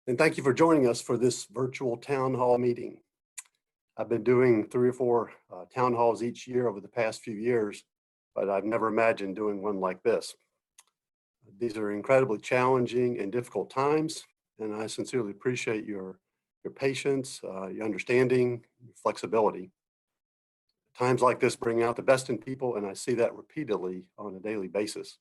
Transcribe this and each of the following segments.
And thank you for joining us for this virtual town hall meeting. I've been doing 3 or 4 town halls each year over the past few years, but I've never imagined doing one like this. These are incredibly challenging and difficult times, and I sincerely appreciate your patience, your understanding, your flexibility. Times like this bring out the best in people, and I see that repeatedly on a daily basis.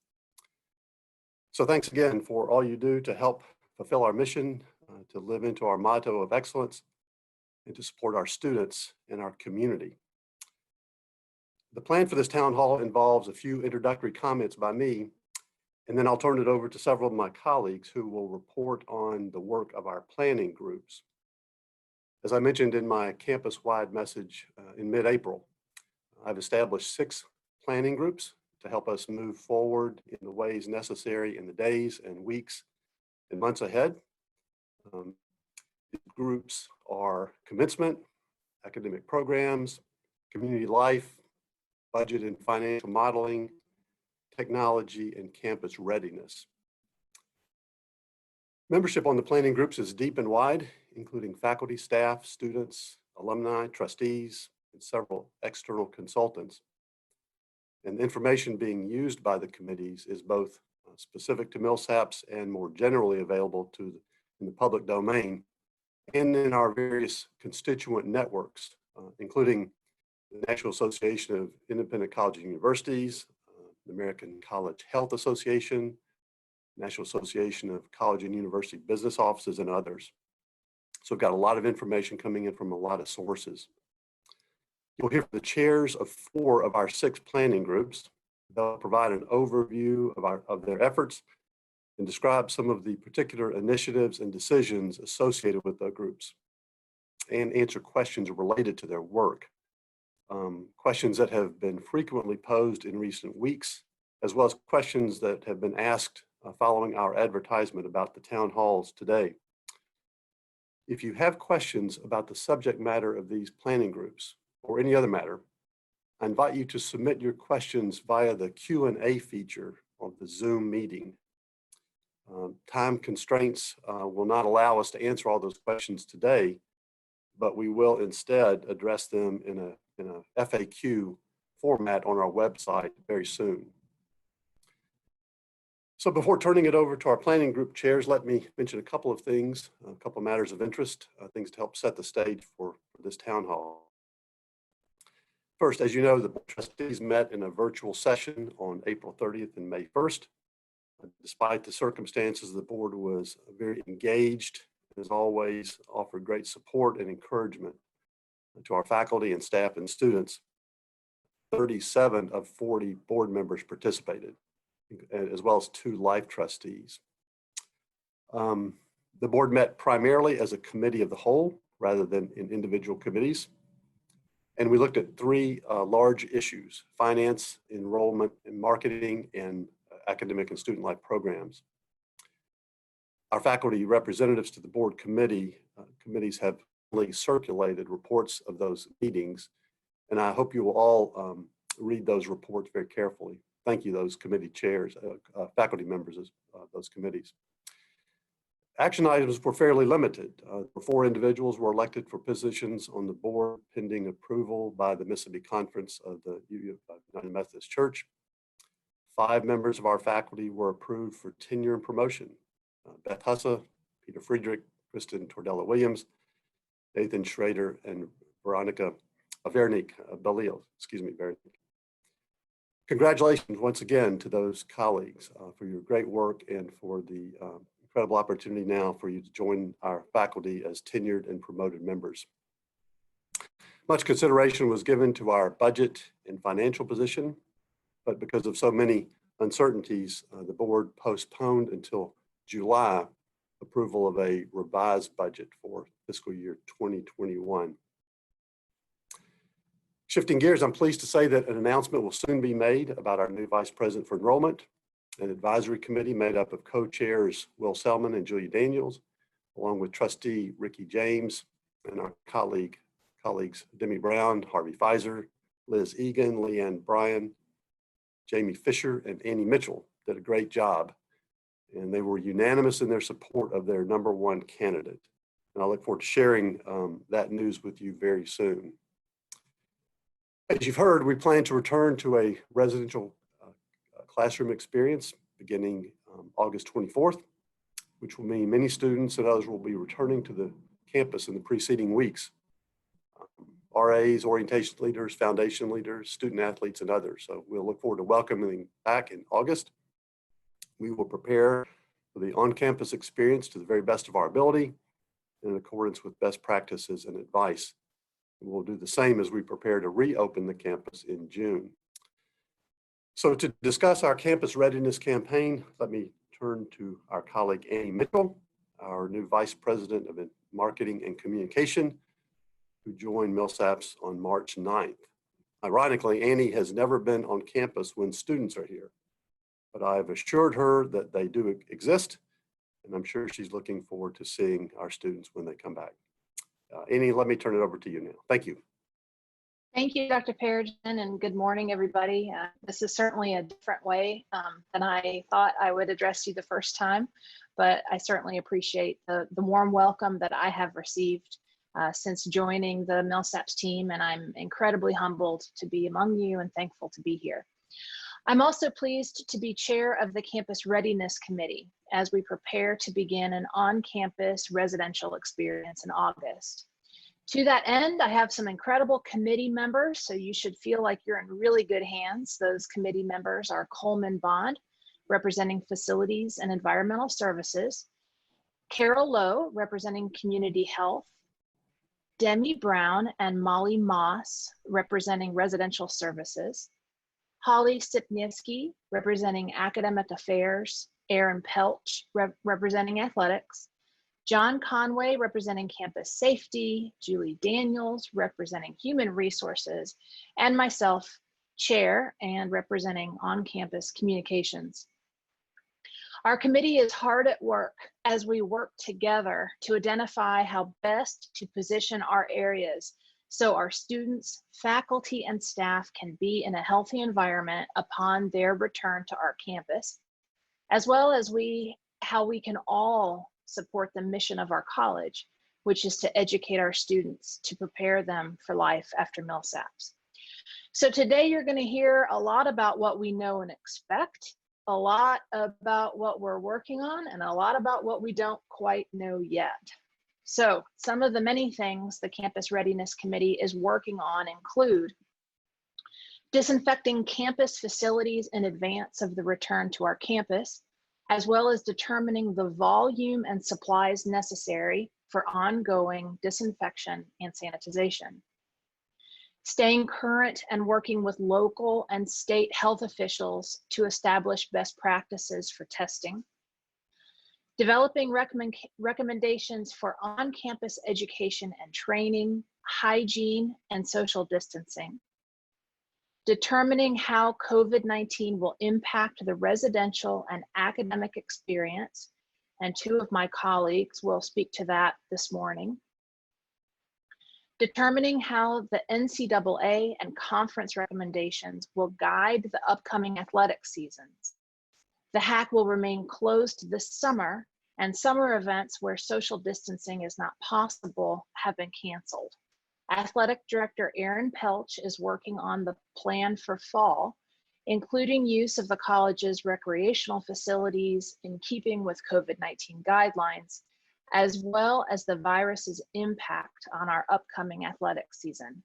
So thanks again for all you do to help fulfill our mission, to live into our motto of excellence, and to support our students and our community. The plan for this town hall involves a few introductory comments by me, and then I'll turn it over to several of my colleagues who will report on the work of our planning groups. As I mentioned in my campus-wide message in mid-April, I've established 6 planning groups to help us move forward in the ways necessary in the days and weeks and months ahead. These groups are commencement, academic programs, community life, budget and financial modeling, technology, and campus readiness. Membership on the planning groups is deep and wide, including faculty, staff, students, alumni, trustees, and several external consultants. And the information being used by the committees is both specific to Millsaps and more generally available in the public domain and in our various constituent networks, including the National Association of Independent Colleges and Universities, the American College Health Association, National Association of College and University Business Offices, and others. So we've got a lot of information coming in from a lot of sources. You'll hear from the chairs of 4 of our 6 planning groups. They'll provide an overview of their efforts and describe some of the particular initiatives and decisions associated with the groups and answer questions related to their work. Questions that have been frequently posed in recent weeks, as well as questions that have been asked following our advertisement about the town halls today. If you have questions about the subject matter of these planning groups or any other matter, I invite you to submit your questions via the Q&A feature of the Zoom meeting. Time constraints will not allow us to answer all those questions today, but we will instead address them in a FAQ format on our website very soon. So before turning it over to our planning group chairs, let me mention a couple of things, a couple of matters of interest, things to help set the stage for this town hall. First, as you know, the trustees met in a virtual session on April 30th and May 1st. Despite the circumstances, the board was very engaged and as always offered great support and encouragement to our faculty and staff and students. 37 of 40 board members participated, as well as 2 life trustees. The board met primarily as a committee of the whole rather than in individual committees. And we looked at 3 large issues: finance, enrollment, and marketing, and academic and student life programs. Our faculty representatives to the board committees have circulated reports of those meetings, and I hope you will all read those reports very carefully. Thank you, those committee chairs, faculty members of those committees. Action items were fairly limited. 4 individuals were elected for positions on the board pending approval by the Mississippi Conference of the United Methodist Church. 5 members of our faculty were approved for tenure and promotion: Beth Hussa, Peter Friedrich, Kristen Tordella-Williams, Nathan Schrader, and Veronique Belial. Congratulations once again to those colleagues for your great work and for the incredible opportunity now for you to join our faculty as tenured and promoted members. Much consideration was given to our budget and financial position, but because of so many uncertainties, the board postponed until July approval of a revised budget for fiscal year 2021. Shifting gears, I'm pleased to say that an announcement will soon be made about our new Vice President for Enrollment, an advisory committee made up of co-chairs Will Selman and Julia Daniels, along with trustee Ricky James and our colleagues Demi Brown, Harvey Pfizer, Liz Egan, Leanne Bryan, Jamie Fisher, and Annie Mitchell did a great job. and they were unanimous in their support of their #1 candidate. And I look forward to sharing that news with you very soon. As you've heard, we plan to return to a residential classroom experience beginning August 24th, which will mean many students and others will be returning to the campus in the preceding weeks. RAs, orientation leaders, foundation leaders, student athletes, and others. So we'll look forward to welcoming back in August. We will prepare for the on-campus experience to the very best of our ability in accordance with best practices and advice. And we'll do the same as we prepare to reopen the campus in June. So to discuss our campus readiness campaign, let me turn to our colleague Annie Mitchell, our new Vice President of Marketing and Communication, who joined Millsaps on March 9th. Ironically, Annie has never been on campus when students are here, but I've assured her that they do exist, and I'm sure she's looking forward to seeing our students when they come back. Annie, let me turn it over to you now. Thank you. Thank you, Dr. Perigin, and good morning, everybody. This is certainly a different way than I thought I would address you the first time, but I certainly appreciate the warm welcome that I have received since joining the Millsaps team, and I'm incredibly humbled to be among you and thankful to be here. I'm also pleased to be chair of the Campus Readiness Committee as we prepare to begin an on-campus residential experience in August. To that end, I have some incredible committee members, so you should feel like you're in really good hands. Those committee members are Coleman Bond, representing Facilities and Environmental Services, Carol Lowe, representing Community Health, Demi Brown and Molly Moss, representing Residential Services, Holly Stipniewski, representing Academic Affairs, Aaron Pelch, representing Athletics, John Conway, representing Campus Safety, Julie Daniels, representing Human Resources, and myself, Chair, and representing On-Campus Communications. Our committee is hard at work as we work together to identify how best to position our areas so our students, faculty, and staff can be in a healthy environment upon their return to our campus, as well as how we can all support the mission of our college, which is to educate our students to prepare them for life after Millsaps. So today you're going to hear a lot about what we know and expect, a lot about what we're working on, and a lot about what we don't quite know yet. So some of the many things the Campus Readiness Committee is working on include disinfecting campus facilities in advance of the return to our campus, as well as determining the volume and supplies necessary for ongoing disinfection and sanitization. Staying current and working with local and state health officials to establish best practices for testing. Developing recommendations for on-campus education and training, hygiene, and social distancing. Determining how COVID-19 will impact the residential and academic experience, and two of my colleagues will speak to that this morning. Determining how the NCAA and conference recommendations will guide the upcoming athletic seasons. The HAC will remain closed this summer, and summer events where social distancing is not possible have been canceled. Athletic Director Aaron Pelch is working on the plan for fall, including use of the college's recreational facilities in keeping with COVID-19 guidelines, as well as the virus's impact on our upcoming athletic season.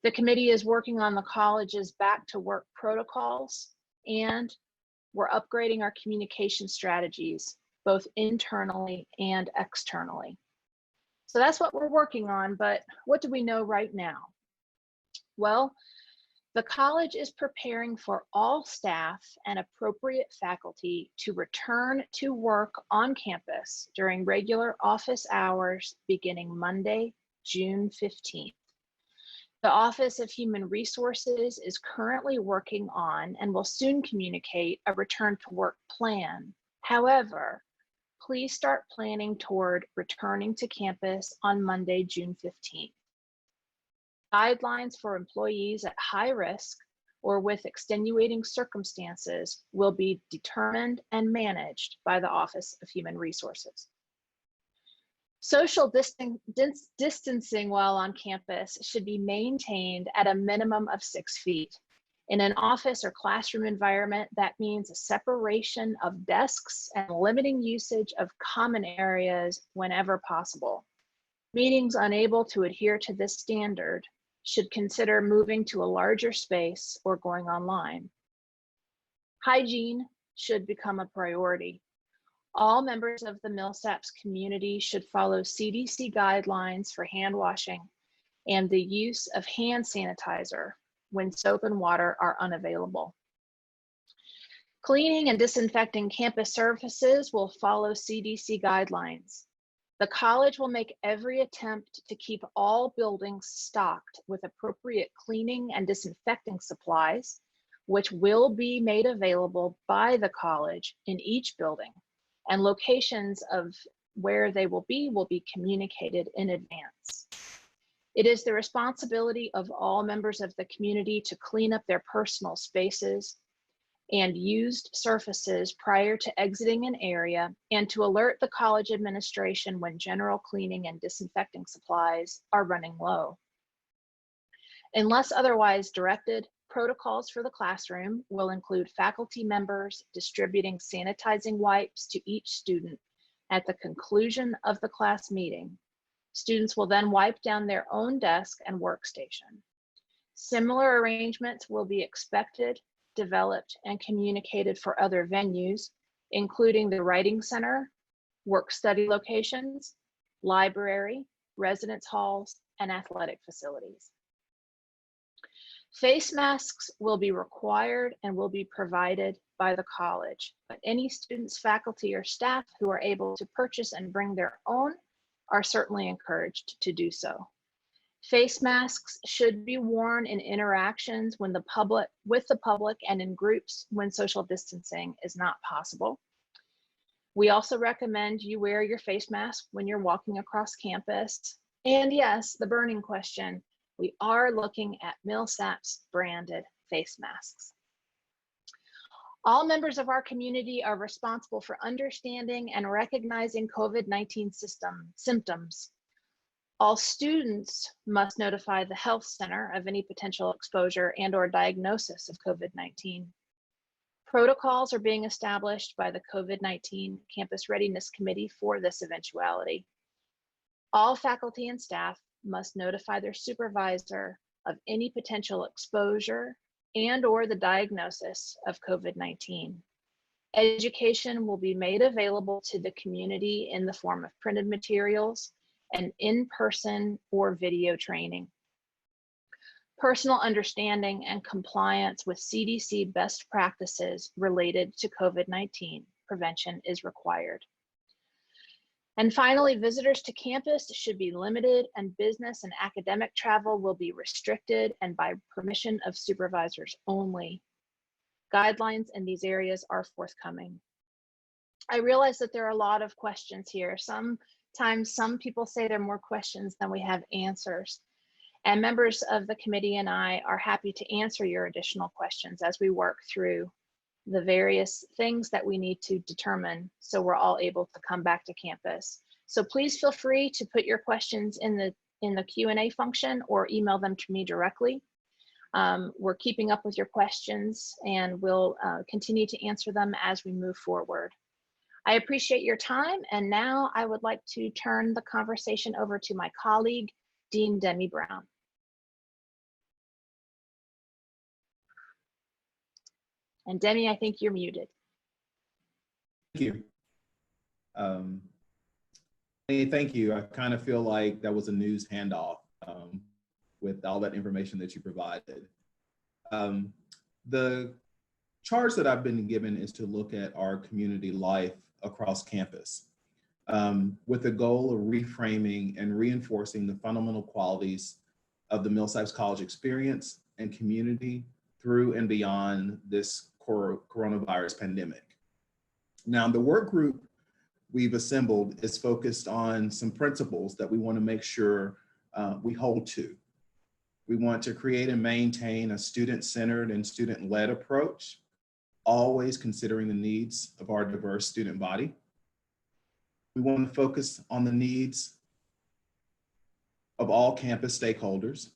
The committee is working on the college's back to work protocols, and we're upgrading our communication strategies, both internally and externally. So that's what we're working on, but what do we know right now? Well, the college is preparing for all staff and appropriate faculty to return to work on campus during regular office hours beginning Monday, June 15th. The Office of Human Resources is currently working on and will soon communicate a return to work plan. However, please start planning toward returning to campus on Monday, June 15th. Guidelines for employees at high risk or with extenuating circumstances will be determined and managed by the Office of Human Resources. Social distancing while on campus should be maintained at a minimum of 6 feet. In an office or classroom environment, that means a separation of desks and limiting usage of common areas whenever possible. Meetings unable to adhere to this standard should consider moving to a larger space or going online. Hygiene should become a priority. All members of the Millsaps community should follow CDC guidelines for hand washing and the use of hand sanitizer when soap and water are unavailable. Cleaning and disinfecting campus surfaces will follow CDC guidelines. The college will make every attempt to keep all buildings stocked with appropriate cleaning and disinfecting supplies, which will be made available by the college in each building, and locations of where they will be communicated in advance. It is the responsibility of all members of the community to clean up their personal spaces and used surfaces prior to exiting an area, and to alert the college administration when general cleaning and disinfecting supplies are running low. Unless otherwise directed, protocols for the classroom will include faculty members distributing sanitizing wipes to each student at the conclusion of the class meeting. Students will then wipe down their own desk and workstation. Similar arrangements will be expected, developed, and communicated for other venues, including the Writing Center, work-study locations, library, residence halls, and athletic facilities. Face masks will be required and will be provided by the college, but any students, faculty, or staff who are able to purchase and bring their own are certainly encouraged to do so. Face masks should be worn in interactions with the public and in groups when social distancing is not possible. We also recommend you wear your face mask when you're walking across campus. And yes, the burning question, we are looking at Millsaps branded face masks. All members of our community are responsible for understanding and recognizing COVID-19 symptoms. All students must notify the health center of any potential exposure and/or diagnosis of COVID-19. Protocols are being established by the COVID-19 Campus Readiness Committee for this eventuality. All faculty and staff must notify their supervisor of any potential exposure and/or the diagnosis of COVID-19. Education will be made available to the community in the form of printed materials and in-person or video training. Personal understanding and compliance with CDC best practices related to COVID-19 prevention is required. And finally, visitors to campus should be limited, and business and academic travel will be restricted and by permission of supervisors only. Guidelines in these areas are forthcoming. I realize that there are a lot of questions here. Sometimes some people say there are more questions than we have answers. And members of the committee and I are happy to answer your additional questions as we work through the various things that we need to determine so we're all able to come back to campus. So please feel free to put your questions in the Q&A function or email them to me directly. We're keeping up with your questions and we'll continue to answer them as we move forward. I appreciate your time, and now I would like to turn the conversation over to my colleague, Dean Demi Brown. And Demi, I think you're muted. Thank you. Thank you. I kind of feel like that was a news handoff with all that information that you provided. The charge that I've been given is to look at our community life across campus with the goal of reframing and reinforcing the fundamental qualities of the Millsaps College experience and community through and beyond this coronavirus pandemic. Now, the work group we've assembled is focused on some principles that we want to make sure we hold to. We want to create and maintain a student-centered and student-led approach, always considering the needs of our diverse student body. We want to focus on the needs of all campus stakeholders,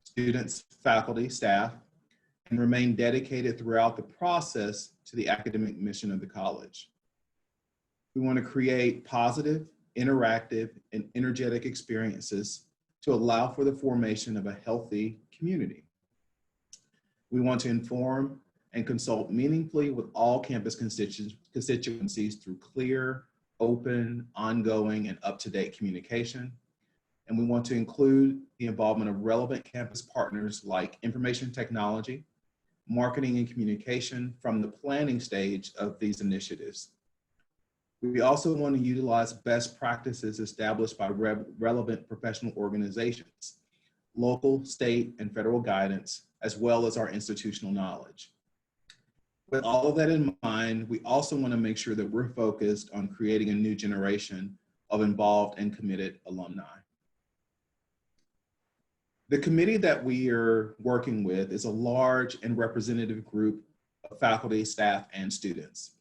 students, faculty, staff, and remain dedicated throughout the process to the academic mission of the college. We want to create positive, interactive, and energetic experiences to allow for the formation of a healthy community. We want to inform and consult meaningfully with all campus constituencies through clear, open, ongoing, and up-to-date communication. And we want to include the involvement of relevant campus partners like information technology, marketing and communication from the planning stage of these initiatives. We also want to utilize best practices established by relevant professional organizations, local, state, and federal guidance, as well as our institutional knowledge. With all of that in mind, we also want to make sure that we're focused on creating a new generation of involved and committed alumni. The committee that we are working with is a large and representative group of faculty, staff, and students.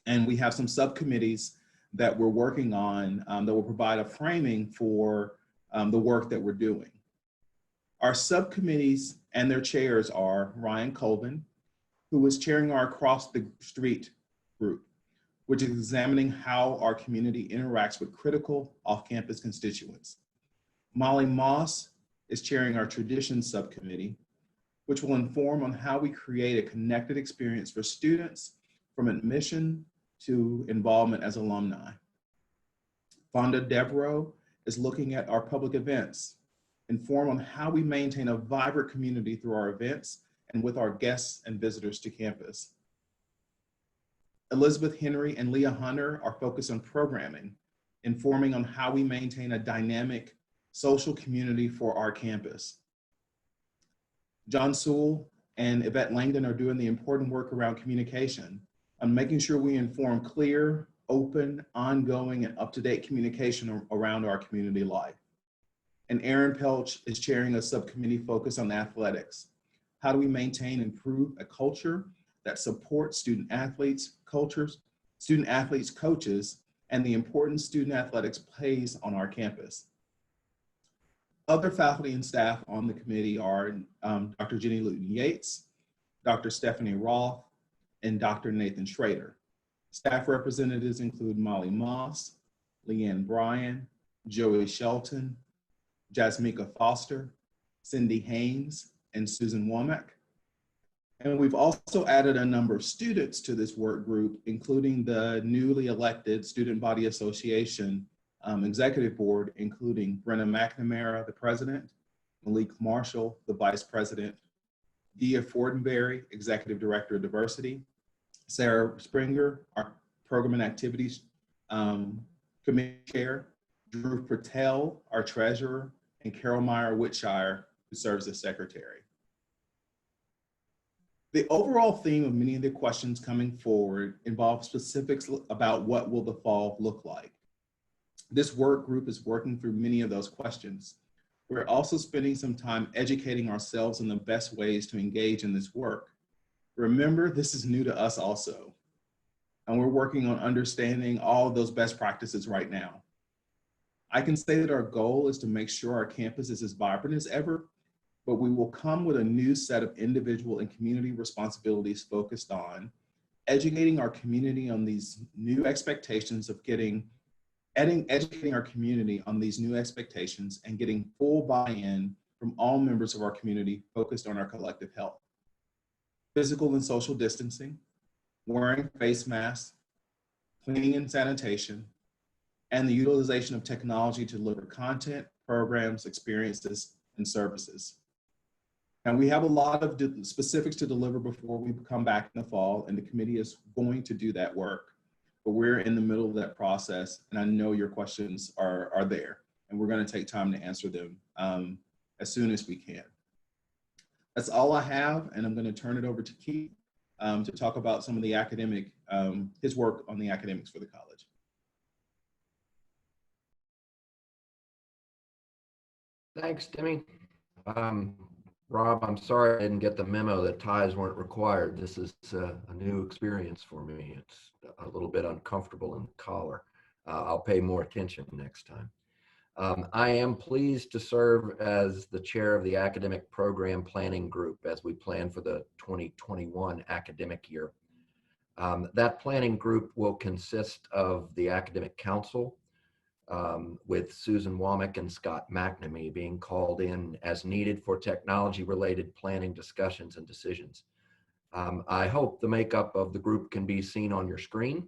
And we have some subcommittees that we're working on that will provide a framing for the work that we're doing. Our subcommittees and their chairs are Ryan Colvin, who is chairing our Across the Street group, which is examining how our community interacts with critical off-campus constituents. Molly Moss is chairing our Traditions subcommittee, which will inform on how we create a connected experience for students from admission to involvement as alumni. Fonda Devereaux is looking at our public events, inform on how we maintain a vibrant community through our events and with our guests and visitors to campus. Elizabeth Henry and Leah Hunter are focused on programming, informing on how we maintain a dynamic social community for our campus. John Sewell and Yvette Langdon are doing the important work around communication, on making sure we inform clear, open, ongoing, and up-to-date communication around our community life. And Aaron Pelch is chairing a subcommittee focused on athletics. How do we maintain and improve a culture that supports student athletes, coaches, and the importance student athletics plays on our campus. Other faculty and staff on the committee are Dr. Jenny Luton Yates, Dr. Stephanie Roth, and Dr. Nathan Schrader. Staff representatives include Molly Moss, Leanne Bryan, Joey Shelton, Jasmika Foster, Cindy Haynes, and Susan Womack. And we've also added a number of students to this work group, including the newly elected Student Body Association Executive Board, including Brenna McNamara, the president, Malik Marshall, the vice president, Dia Fortenberry, executive director of diversity, Sarah Springer, our program and activities committee chair, Drew Patel, our treasurer, and Carol Meyer Whitshire, who serves as secretary. The overall theme of many of the questions coming forward involve specifics about what will the fall look like. This work group is working through many of those questions. We're also spending some time educating ourselves on the best ways to engage in this work. Remember, this is new to us also, and we're working on understanding all of those best practices right now. I can say that our goal is to make sure our campus is as vibrant as ever, but we will come with a new set of individual and community responsibilities focused on educating our community on these new expectations of educating our community on these new expectations and getting full buy-in from all members of our community focused on our collective health. Physical and social distancing, wearing face masks, cleaning and sanitation, and the utilization of technology to deliver content, programs, experiences, and services. And we have a lot of specifics to deliver before we come back in the fall, and the committee is going to do that work. But we're in the middle of that process, and I know your questions are there, and we're going to take time to answer them as soon as we can. That's all I have, and I'm going to turn it over to Keith to talk about some of the academic, his work on the academics for the college. Thanks, Timmy. Um, Rob, I'm sorry I didn't get the memo that ties weren't required. This is a new experience for me. It's a little bit uncomfortable in the collar. I'll pay more attention next time. I am pleased to serve as the chair of the Academic Program Planning Group as we plan for the 2021 academic year. That planning group will consist of the Academic Council, with Susan Womack and Scott McNamee being called in as needed for technology-related planning discussions and decisions. I hope the makeup of the group can be seen on your screen.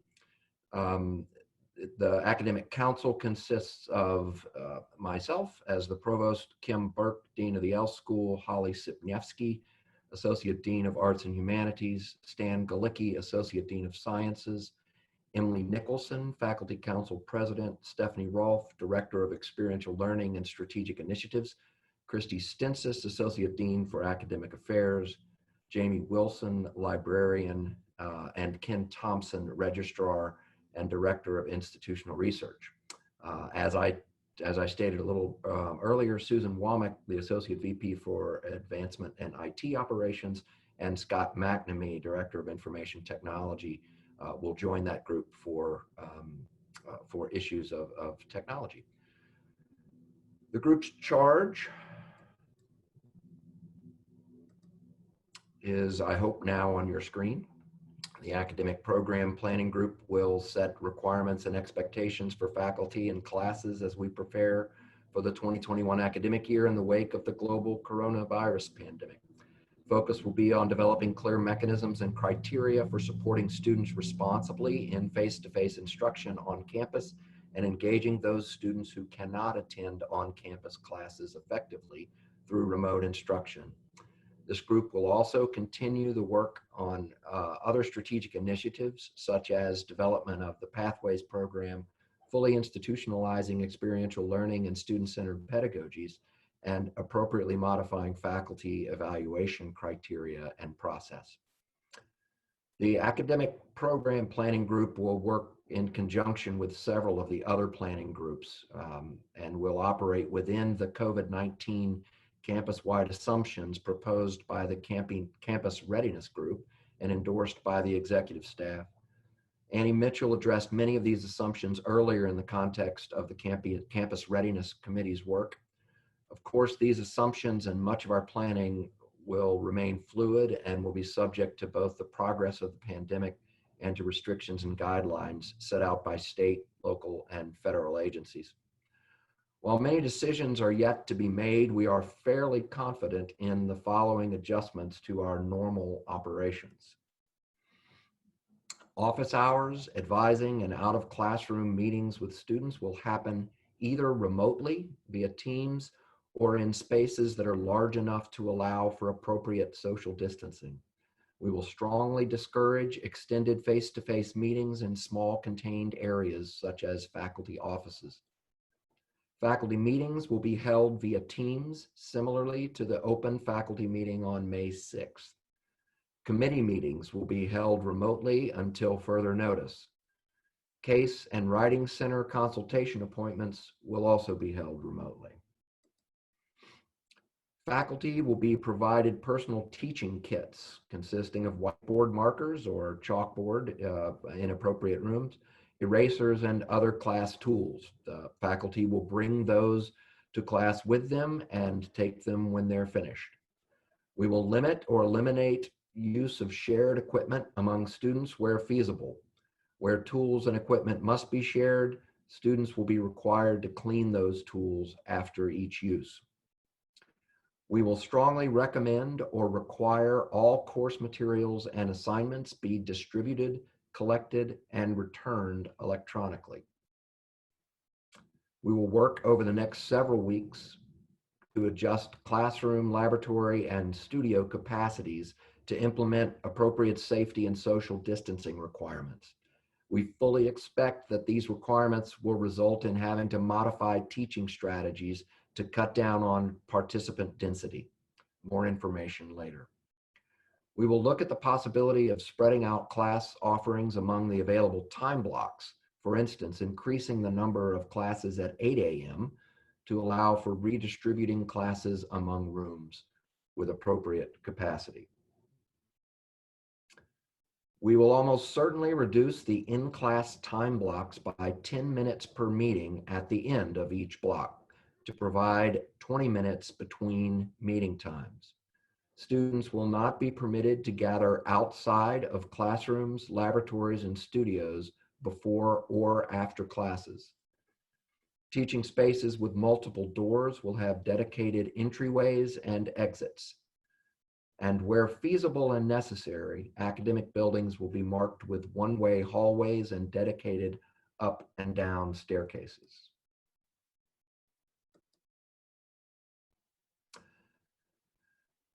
The Academic Council consists of myself as the Provost, Kim Burke, Dean of the L School, Holly Sipniewski, Associate Dean of Arts and Humanities, Stan Galicki, Associate Dean of Sciences, Emily Nicholson, Faculty Council President, Stephanie Rolfe, Director of Experiential Learning and Strategic Initiatives, Christy Stinsis, Associate Dean for Academic Affairs, Jamie Wilson, Librarian, and Ken Thompson, Registrar and Director of Institutional Research. As I stated a little earlier, Susan Womack, the Associate VP for Advancement and IT Operations, and Scott McNamee, Director of Information Technology, will join that group for issues of technology. The group's charge is, I hope, now on your screen. The Academic Program Planning Group will set requirements and expectations for faculty and classes as we prepare for the 2021 academic year in the wake of the global coronavirus pandemic. Focus will be on developing clear mechanisms and criteria for supporting students responsibly in face-to-face instruction on campus and engaging those students who cannot attend on-campus classes effectively through remote instruction. This group will also continue the work on other strategic initiatives, such as development of the Pathways program, fully institutionalizing experiential learning and student-centered pedagogies, and appropriately modifying faculty evaluation criteria and process. The Academic Program Planning Group will work in conjunction with several of the other planning groups and will operate within the COVID-19 campus-wide assumptions proposed by the Campus Readiness Group and endorsed by the executive staff. Annie Mitchell addressed many of these assumptions earlier in the context of the Campus Readiness Committee's work. Of course, these assumptions and much of our planning will remain fluid and will be subject to both the progress of the pandemic and to restrictions and guidelines set out by state, local, and federal agencies. While many decisions are yet to be made, we are fairly confident in the following adjustments to our normal operations. Office hours, advising, and out-of-classroom meetings with students will happen either remotely via Teams or in spaces that are large enough to allow for appropriate social distancing. We will strongly discourage extended face-to-face meetings in small contained areas such as faculty offices. Faculty meetings will be held via Teams, similarly to the open faculty meeting on May 6th. Committee meetings will be held remotely until further notice. Case and writing center consultation appointments will also be held remotely. Faculty will be provided personal teaching kits consisting of whiteboard markers or chalkboard in appropriate rooms, erasers, and other class tools. The faculty will bring those to class with them and take them when they're finished. We will limit or eliminate use of shared equipment among students where feasible. Where tools and equipment must be shared, students will be required to clean those tools after each use. We will strongly recommend or require all course materials and assignments be distributed, collected, and returned electronically. We will work over the next several weeks to adjust classroom, laboratory, and studio capacities to implement appropriate safety and social distancing requirements. We fully expect that these requirements will result in having to modify teaching strategies to cut down on participant density. More information later. We will look at the possibility of spreading out class offerings among the available time blocks. For instance, increasing the number of classes at 8 a.m. to allow for redistributing classes among rooms with appropriate capacity. We will almost certainly reduce the in-class time blocks by 10 minutes per meeting at the end of each block to provide 20 minutes between meeting times. Students will not be permitted to gather outside of classrooms, laboratories, and studios before or after classes. Teaching spaces with multiple doors will have dedicated entryways and exits. And where feasible and necessary, academic buildings will be marked with one-way hallways and dedicated up and down staircases.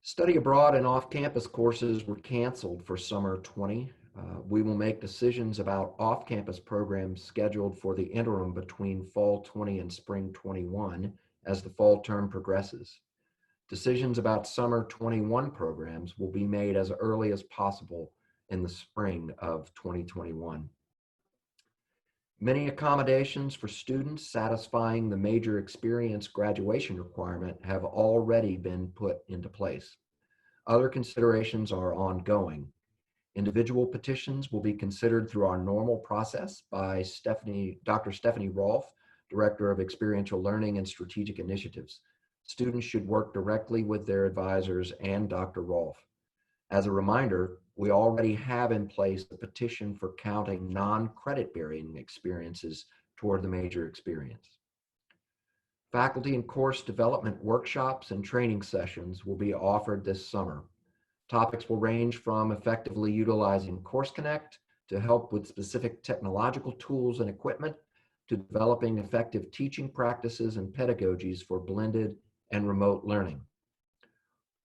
Study abroad and off-campus courses were canceled for summer 20. We will make decisions about off-campus programs scheduled for the interim between fall 20 and spring 21 as the fall term progresses. Decisions about summer 21 programs will be made as early as possible in the spring of 2021. Many accommodations for students satisfying the major experience graduation requirement have already been put into place. Other considerations are ongoing. Individual petitions will be considered through our normal process by Dr. Stephanie Rolfe, Director of Experiential Learning and Strategic Initiatives. Students should work directly with their advisors and Dr. Rolfe. As a reminder, we already have in place a petition for counting non-credit bearing experiences toward the major experience. Faculty and course development workshops and training sessions will be offered this summer. Topics will range from effectively utilizing Course Connect to help with specific technological tools and equipment to developing effective teaching practices and pedagogies for blended and remote learning.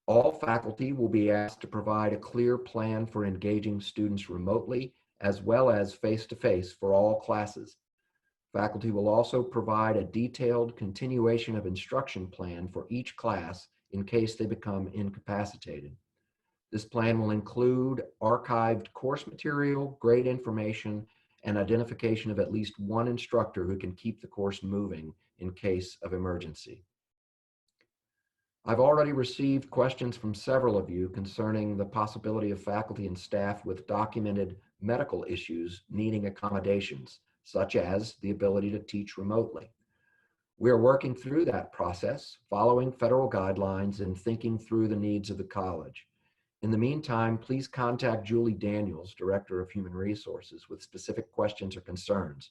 All faculty will be asked to provide a clear plan for engaging students remotely as well as face-to-face for all classes. Faculty will also provide a detailed continuation of instruction plan for each class in case they become incapacitated. This plan will include archived course material, grade information, and identification of at least one instructor who can keep the course moving in case of emergency. I've already received questions from several of you concerning the possibility of faculty and staff with documented medical issues needing accommodations, such as the ability to teach remotely. We are working through that process, following federal guidelines and thinking through the needs of the college. In the meantime, please contact Julie Daniels, Director of Human Resources, with specific questions or concerns.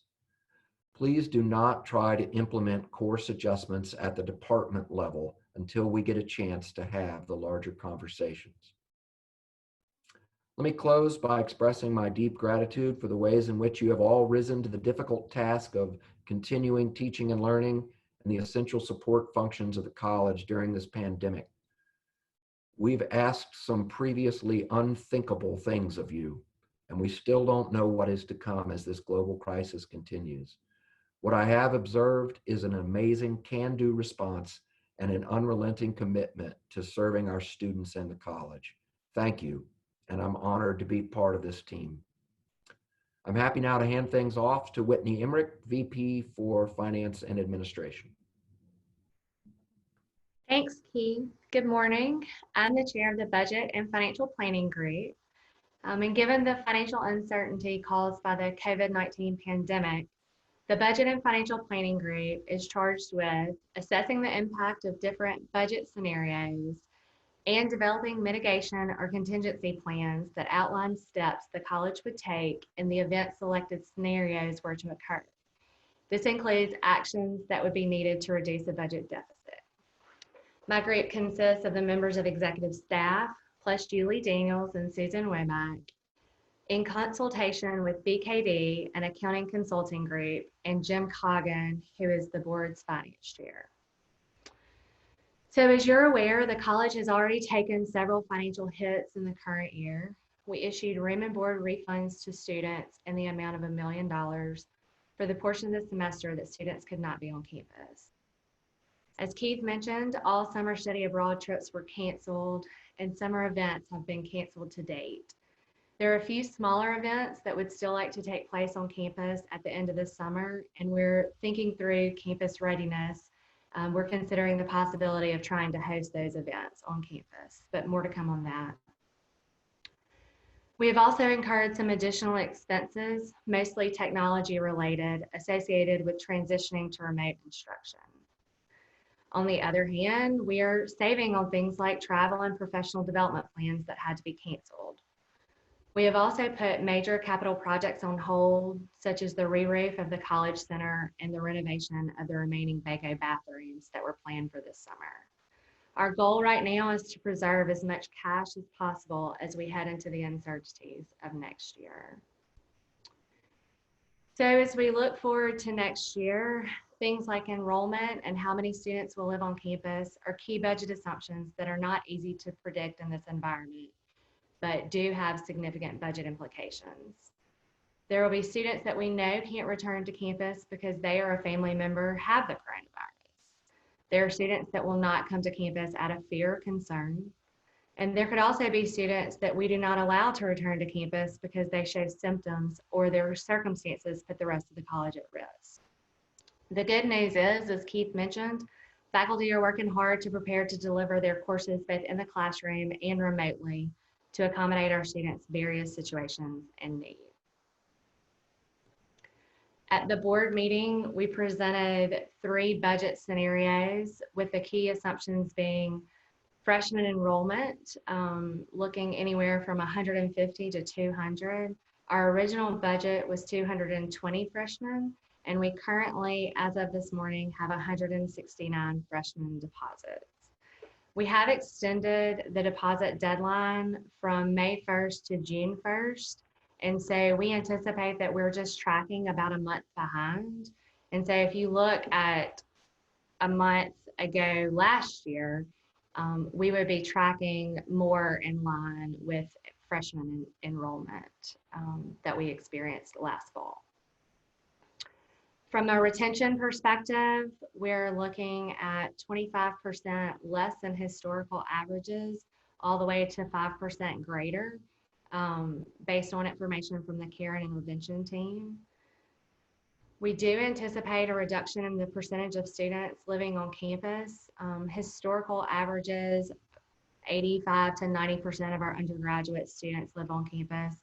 Please do not try to implement course adjustments at the department level until we get a chance to have the larger conversations. Let me close by expressing my deep gratitude for the ways in which you have all risen to the difficult task of continuing teaching and learning and the essential support functions of the college during this pandemic. We've asked some previously unthinkable things of you, and we still don't know what is to come as this global crisis continues. What I have observed is an amazing can-do response and an unrelenting commitment to serving our students and the college. Thank you, and I'm honored to be part of this team. I'm happy now to hand things off to Whitney Emmerich, VP for Finance and Administration. Thanks, Keith. Good morning. I'm the chair of the Budget and Financial Planning Group. And given the financial uncertainty caused by the COVID-19 pandemic, the Budget and Financial Planning Group is charged with assessing the impact of different budget scenarios and developing mitigation or contingency plans that outline steps the college would take in the event selected scenarios were to occur. This includes actions that would be needed to reduce the budget deficit. My group consists of the members of executive staff, plus Julie Daniels and Susan Womack, in consultation with BKD, an accounting consulting group, and Jim Coggin, who is the board's finance chair. So as you're aware, the college has already taken several financial hits in the current year. We issued room and board refunds to students in the amount of $1 million for the portion of the semester that students could not be on campus. As Keith mentioned, all summer study abroad trips were canceled and summer events have been canceled to date. There are a few smaller events that would still like to take place on campus at the end of the summer, and we're thinking through campus readiness We're considering the possibility of trying to host those events on campus, but more to come on that. We have also incurred some additional expenses, mostly technology related, associated with transitioning to remote instruction. On the other hand, we are saving on things like travel and professional development plans that had to be canceled. We have also put major capital projects on hold, such as the re-roof of the College Center and the renovation of the remaining VACO bathrooms that were planned for this summer. Our goal right now is to preserve as much cash as possible as we head into the uncertainties of next year. So as we look forward to next year, things like enrollment and how many students will live on campus are key budget assumptions that are not easy to predict in this environment, but do have significant budget implications. There will be students that we know can't return to campus because they or a family member have the coronavirus. There are students that will not come to campus out of fear or concern. And there could also be students that we do not allow to return to campus because they show symptoms or their circumstances put the rest of the college at risk. The good news is, as Keith mentioned, faculty are working hard to prepare to deliver their courses both in the classroom and remotely to accommodate our students' various situations and needs. At the board meeting, we presented 3 budget scenarios with the key assumptions being freshman enrollment, looking anywhere from 150 to 200. Our original budget was 220 freshmen, and we currently, as of this morning, have 169 freshman deposits. We have extended the deposit deadline from May 1st to June 1st. And so we anticipate that we're just tracking about a month behind. And so if you look at a month ago last year, we would be tracking more in line with freshman enrollment that we experienced last fall. From a retention perspective, we're looking at 25% less than historical averages, all the way to 5% greater, based on information from the care and intervention team. We do anticipate a reduction in the percentage of students living on campus. Historical averages, 85 to 90% of our undergraduate students live on campus.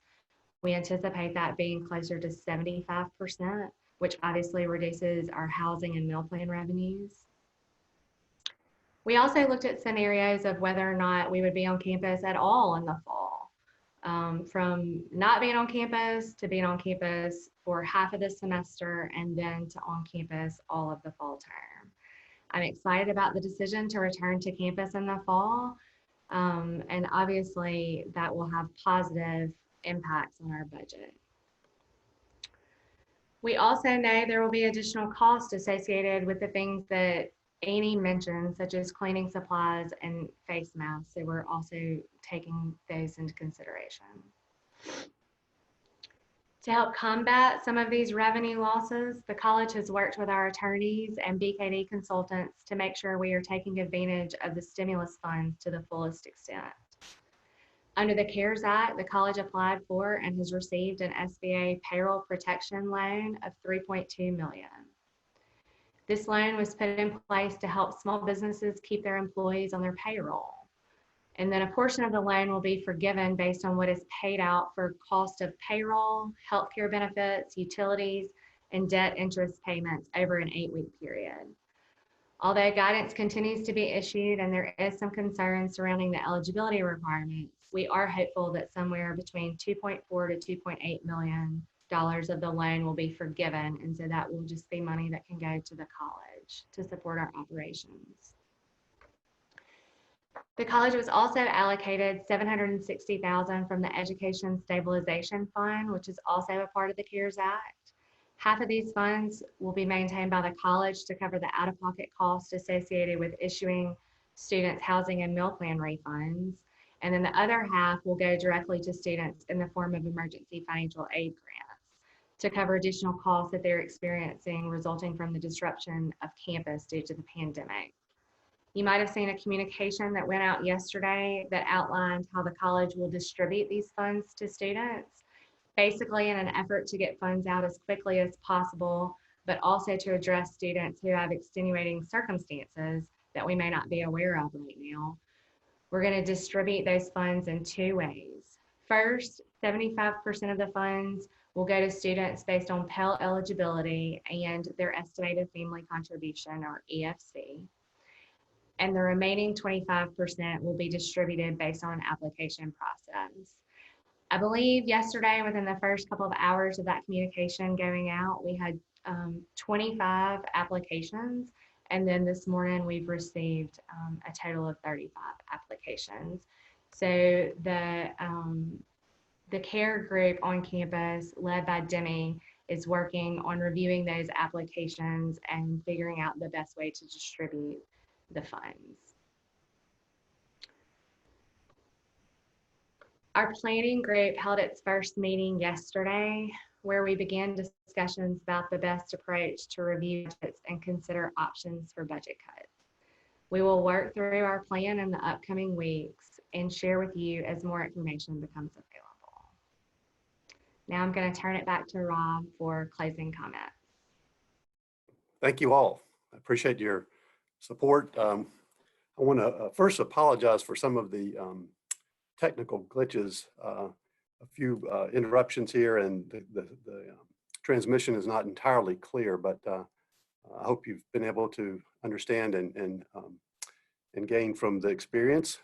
We anticipate that being closer to 75%, which obviously reduces our housing and meal plan revenues. We also looked at scenarios of whether or not we would be on campus at all in the fall. From not being on campus to being on campus for half of the semester and then to on campus all of the fall term. I'm excited about the decision to return to campus in the fall, and obviously that will have positive impacts on our budget. We also know there will be additional costs associated with the things that Annie mentioned, such as cleaning supplies and face masks. So we're also taking those into consideration. To help combat some of these revenue losses, the college has worked with our attorneys and BKD consultants to make sure we are taking advantage of the stimulus funds to the fullest extent. Under the CARES Act, the college applied for and has received an SBA payroll protection loan of $3.2 million. This loan was put in place to help small businesses keep their employees on their payroll. And then a portion of the loan will be forgiven based on what is paid out for cost of payroll, healthcare benefits, utilities, and debt interest payments over an 8-week period. Although guidance continues to be issued and there is some concern surrounding the eligibility requirements, we are hopeful that somewhere between $2.4 to $2.8 million of the loan will be forgiven. And so that will just be money that can go to the college to support our operations. The college was also allocated $760,000 from the Education Stabilization Fund, which is also a part of the CARES Act. Half of these funds will be maintained by the college to cover the out-of-pocket costs associated with issuing students housing and meal plan refunds. And then the other half will go directly to students in the form of emergency financial aid grants to cover additional costs that they're experiencing resulting from the disruption of campus due to the pandemic. You might have seen a communication that went out yesterday that outlined how the college will distribute these funds to students, basically in an effort to get funds out as quickly as possible but also to address students who have extenuating circumstances that we may not be aware of right now. We're going to distribute those funds in two ways. First, 75% of the funds will go to students based on Pell eligibility and their estimated family contribution, or EFC. And the remaining 25% will be distributed based on an application process. I believe yesterday, within the first couple of hours of that communication going out, we had 25 applications. And then this morning we've received a total of 35 applications. So the care group on campus, led by Demi, is working on reviewing those applications and figuring out the best way to distribute the funds. Our planning group held its first meeting yesterday, where we began discussions about the best approach to review budgets and consider options for budget cuts. We will work through our plan in the upcoming weeks and share with you as more information becomes available. Now I'm going to turn it back to Rob for closing comments. Thank you all. I appreciate your support. I want to first apologize for some of the technical glitches, a few interruptions here, and the transmission is not entirely clear, but I hope you've been able to understand and gain from the experience.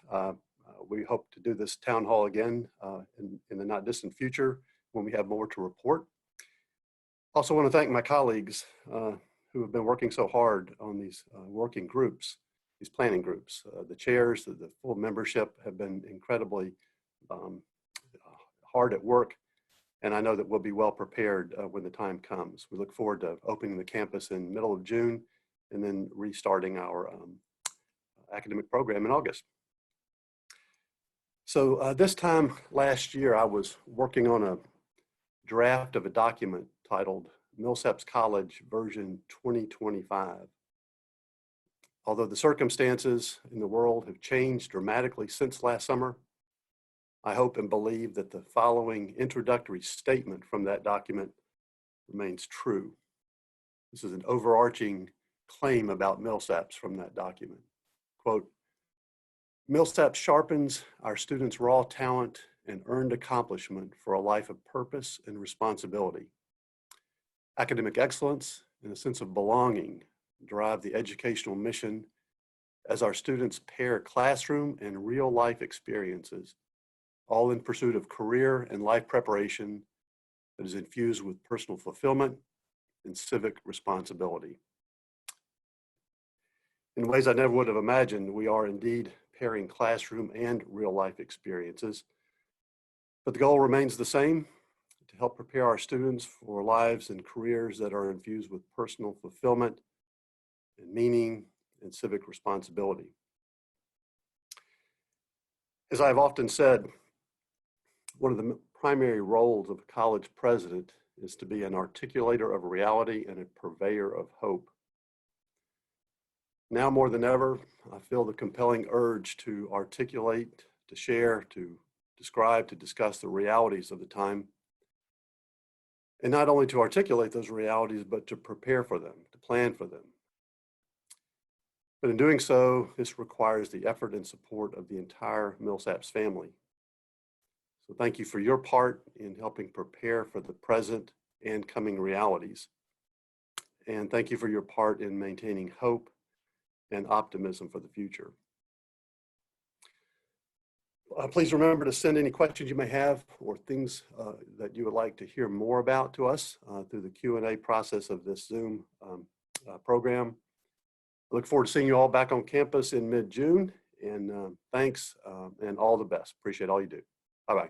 We hope to do this town hall again in the not distant future when we have more to report. Also want to thank my colleagues who have been working so hard on these working groups, these planning groups. The chairs, the full membership have been incredibly hard at work, and I know that we'll be well prepared when the time comes. We look forward to opening the campus in the middle of June and then restarting our academic program in August. So this time last year, I was working on a draft of a document titled Millsaps College version 2025. Although the circumstances in the world have changed dramatically since last summer, I hope and believe that the following introductory statement from that document remains true. This is an overarching claim about Millsaps from that document. Quote, Millsaps sharpens our students' raw talent and earned accomplishment for a life of purpose and responsibility. Academic excellence and a sense of belonging drive the educational mission as our students pair classroom and real life experiences, all in pursuit of career and life preparation that is infused with personal fulfillment and civic responsibility. In ways I never would have imagined, we are indeed pairing classroom and real life experiences, but the goal remains the same: to help prepare our students for lives and careers that are infused with personal fulfillment and meaning and civic responsibility. As I've often said, one of the primary roles of a college president is to be an articulator of reality and a purveyor of hope. Now more than ever, I feel the compelling urge to articulate, to share, to describe, to discuss the realities of the time. And not only to articulate those realities, but to prepare for them, to plan for them. But in doing so, this requires the effort and support of the entire Millsaps family. So thank you for your part in helping prepare for the present and coming realities. And thank you for your part in maintaining hope and optimism for the future. Please remember to send any questions you may have or things that you would like to hear more about to us through the Q&A process of this Zoom program. I look forward to seeing you all back on campus in mid-June, and thanks and all the best. Appreciate all you do. Bye-bye.